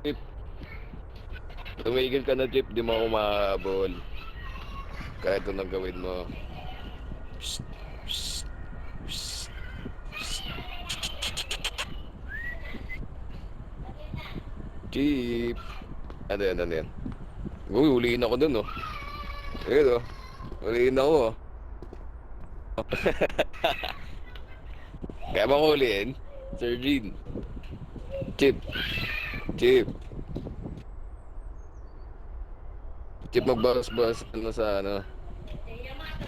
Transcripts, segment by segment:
Chip, tumigil ka na, Chip. Di mo ako mahabol. Kahit anong gawin mo. Psst, psst, psst, psst. Chip. Ano yan, ano yan? Uy, huliin ako dun, oh. Ayun, oh. Huliin ako, oh. Kaya ba ko huliin? Sir Jean. Chip. Chip. Chip, magbawas-bawas ka na sa ano.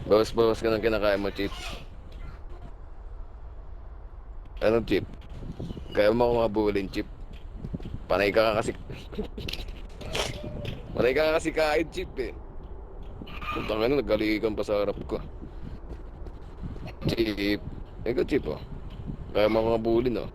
Bawas-bawas ka ng kinakain mo, Chip. Anong Chip? Kaya mo ako mabulin, Chip. Panay ka kasi. Panay ka kasi kain, Chip, eh. Punta ka na, nagalikan pa sa harap ko. Chip. Ikaw, Chip, oh. Kaya mo ako mabulin, oh.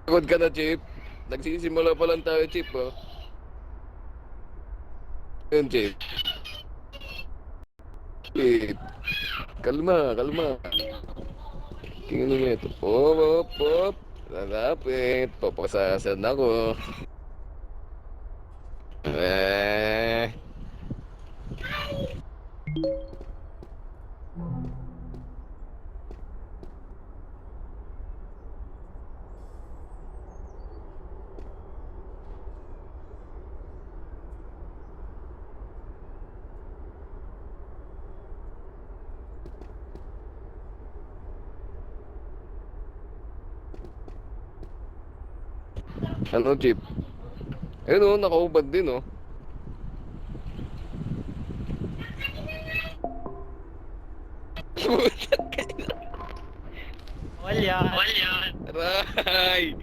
Pagod ka na, Chip. Nagsisimula pa lang tayo, Chip, oh. Yun, Chip. Chip. Kalma, kalma. Tingnan mo ito. Pop, pop, pop. Lalapit. Papasasan ako. Eh. Ano, Chip? Ayun, oh. Nakaubad din, oh. Wala. Aray!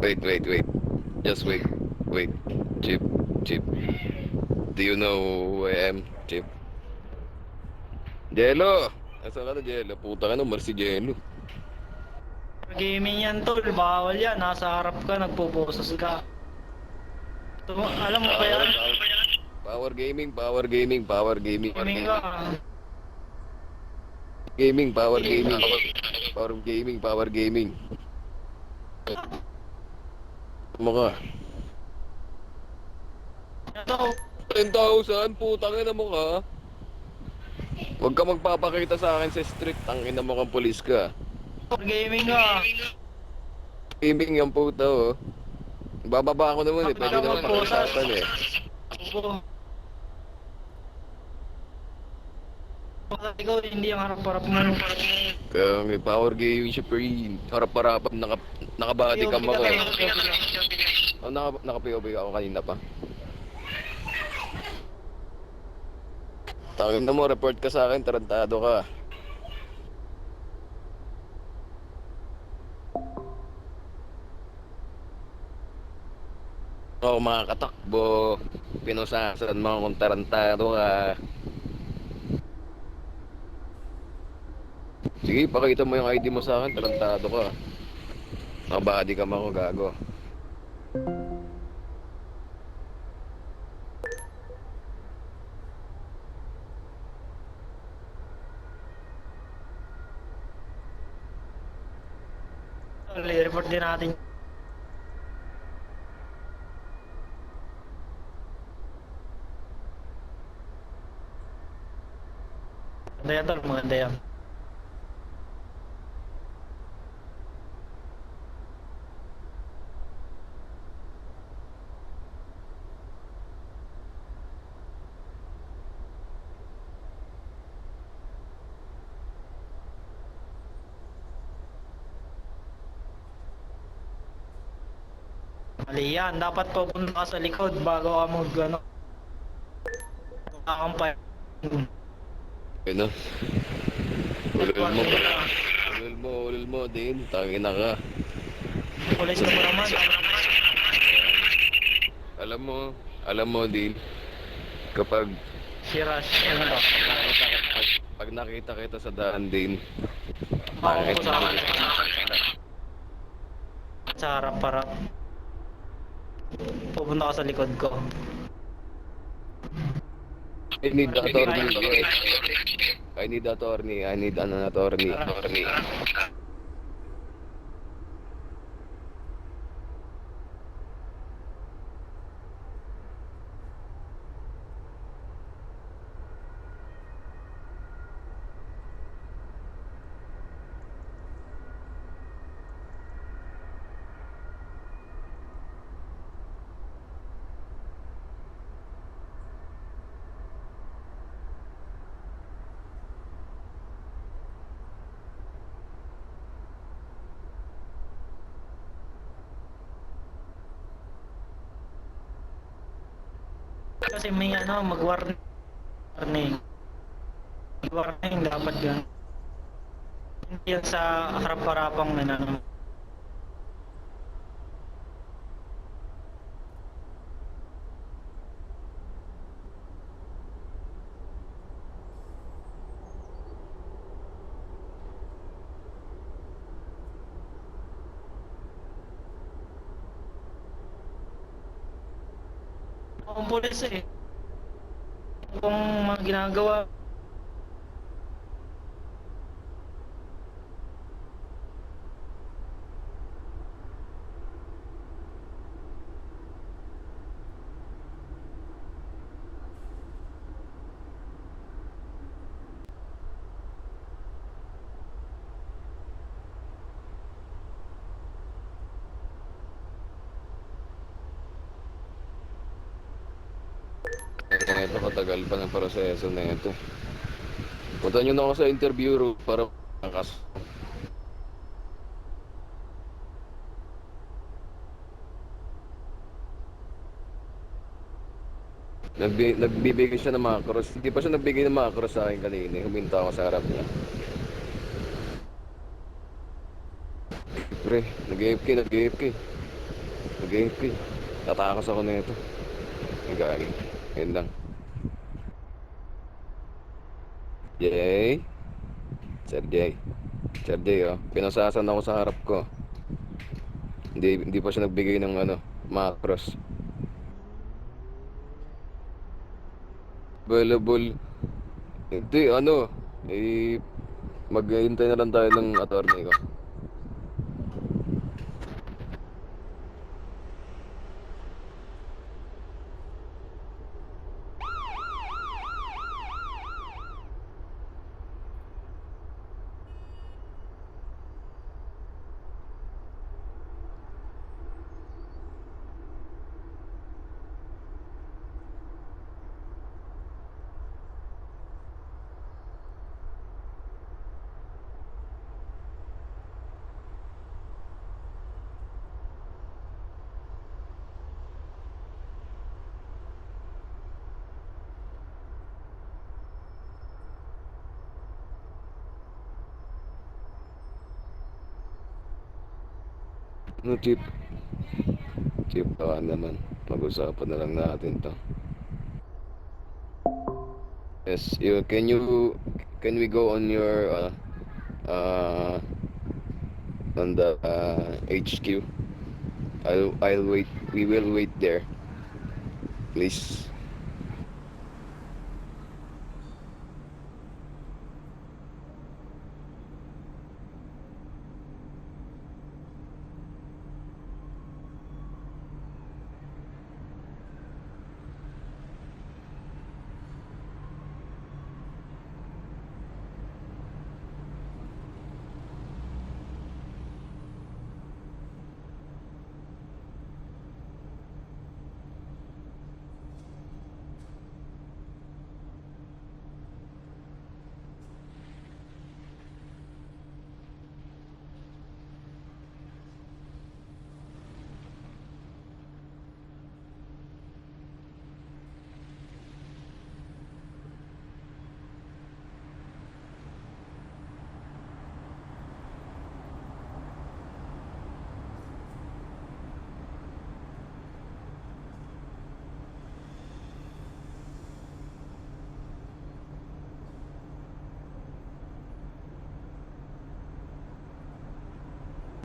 Wait, wait, wait. Just wait. Wait. Chip. Chip. Do you know who I am, Chip? Jello! Nasaan ka na, Jello? Puta ka na, si Jello. Gaming yan tol, bawal yan. Nasa harap ka, nagpo-boses ka. Alam mo ba yan? Power gaming, power gaming, power gaming. Gaming ka. Gaming, power gaming. Power gaming, power gaming. Ano ka? Ito, 10,000? Putang ina mo ka. Huwag ka magpapakita sa akin sa street. Tangina mo kang pulis ka. gaming ka. Gaming yung puta, oh. Bababa ako naman, eh. Pwede naman Puta. pakiusapan, eh. Oo. Ikaw, hindi ang harap-harap mo. Kaya may power gaming siya, pre. Harap-harapan, nakabody cam ako, eh. Oh, naka-POV ako kanina pa. Tangin na mo, report ka sa akin, tarantado ka. Oo, mga katakbo, pinusasan mo kung tarantado ka. Sige, pakita mo yung ID mo sa akin, tarantado ka. Nakabody cam ako, gago. I-report din natin. Maganda yan tol, maganda yan. Mali yan. Dapat pupunta ka sa likod bago ka ano. Kakampay. Yun na. Ulol mo din. Tangina ka. Kulit ka pa naman. Alam mo din, kapag Si Rush, ano ba? pag nakita kita sa daan din, Ako bakit po sa akin. Sa harap-harap. Pupunta ka sa likod ko. I need attorney. I need attorney. I need an attorney. Kasi may ano, mag-warning. Warning dapat yan. Hindi yan sa harap-harapang ano. Ang pulis eh. Kung mga ginagawa. Ito katagal pa ng proseso na ito. Punta nyo na ako sa interview room para makakas. Nagbibigay siya ng macros. Hindi pa siya nagbigay ng macros sa akin kanina. Huminta ako sa harap niya. Pre, nag-AFK. Tatakas ako na ito. Nagagay. Ayun lang. Jay. Sir Jay, oh. Pinasasan ako sa harap ko. Hindi pa siya nagbigay ng ano, macros. Available. Hindi, ano, maghihintay na lang tayo ng attorney ko. No, Chip, naman. Pag-usapan na lang natin to. Yes, can we go on your, on the, HQ? I'll wait. We will wait there. Please.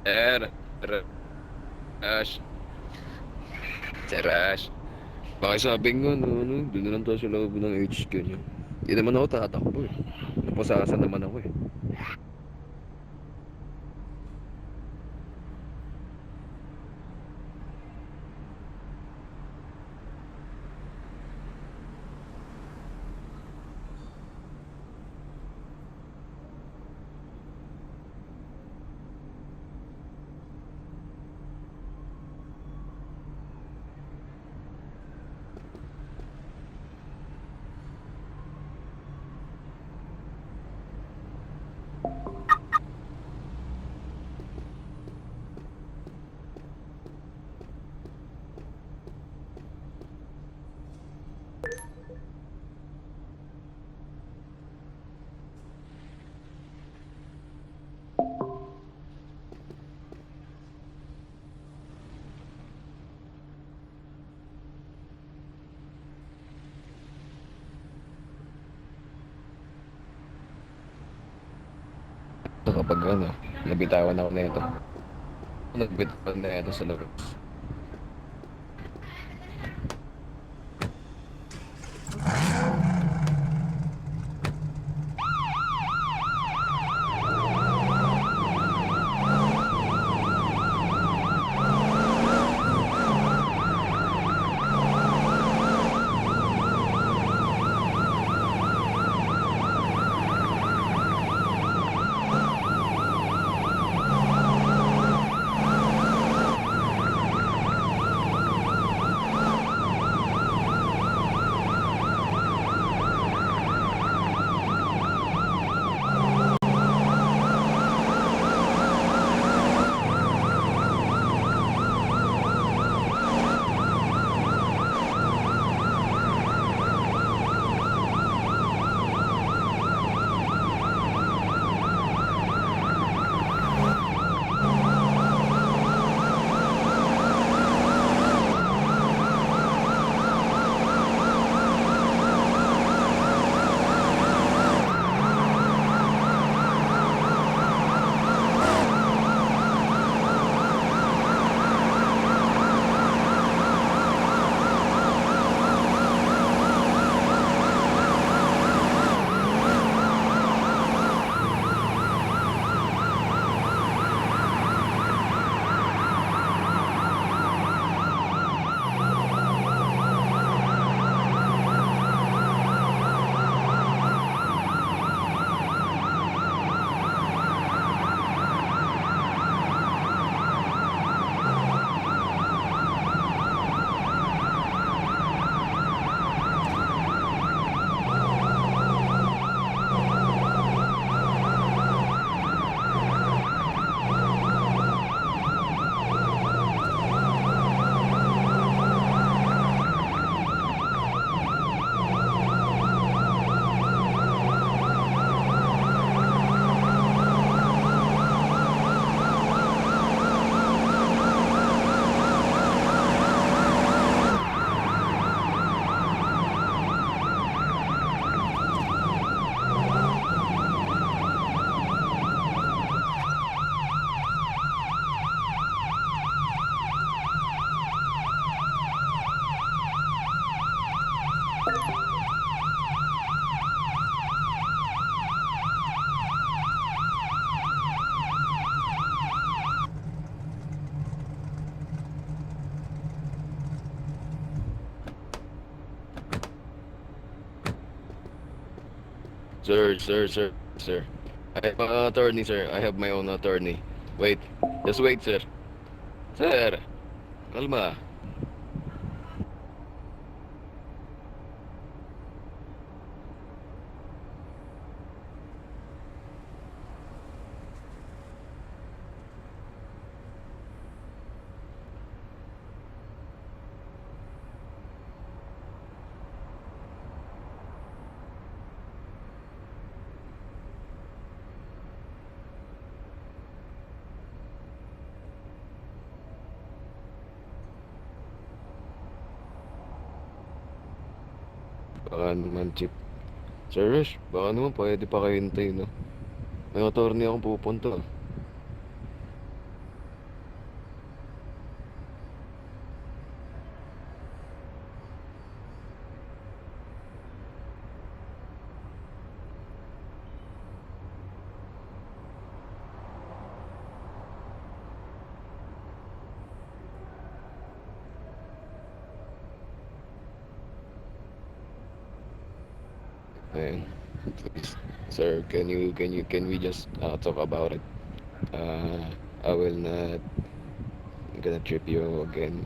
Sir, Rush, Sir Rush. Pakisabing nga, doon na lang tayo sa loob ng HQ niyo. Hindi naman ako tatakbo eh. Napasasan naman ako eh. Ito kapag ano, nabitawan ako na ito. Nagbitawan na ito sa labas. Sir. I have an attorney, sir. I have my own attorney. Wait. Just wait, sir. Sir, kalma. Baka naman, Chip. Sir Rush, baka naman pwede pa kayo hintayin, no? May attorney akong pupunta. Ayun. Please, sir, can we just talk about it? I will not gonna trip you again,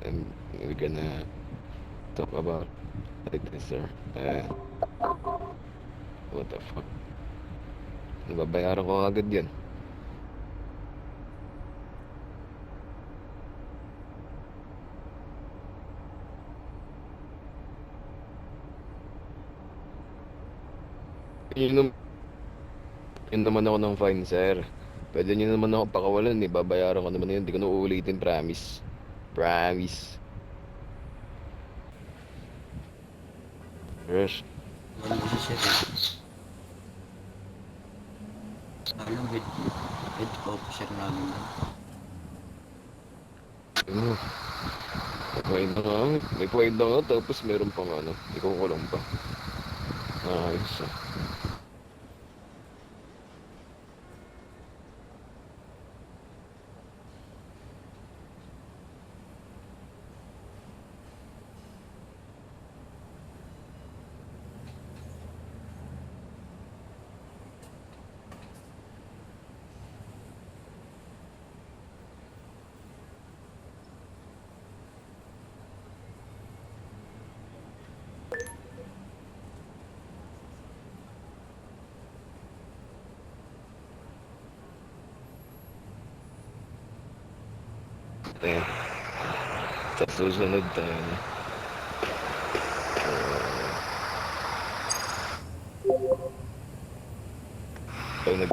and we're gonna talk about like this, sir. What the fuck? Nababayaran ko agad yan. Yun, yun naman ako ng fine, sir. Pwede nyo naman ako pakawalan eh. Babayaran ko naman yun. Hindi ko na uulitin, promise. Promise. Rush. Wala kasi siya eh. Ano, head officer namin. Ano? May point na nga. May point na nga. Tapos meron pang ano. Ikaw ko lang pa. Ayos ah. Ayan. Sa susunod tayo na. Pag nag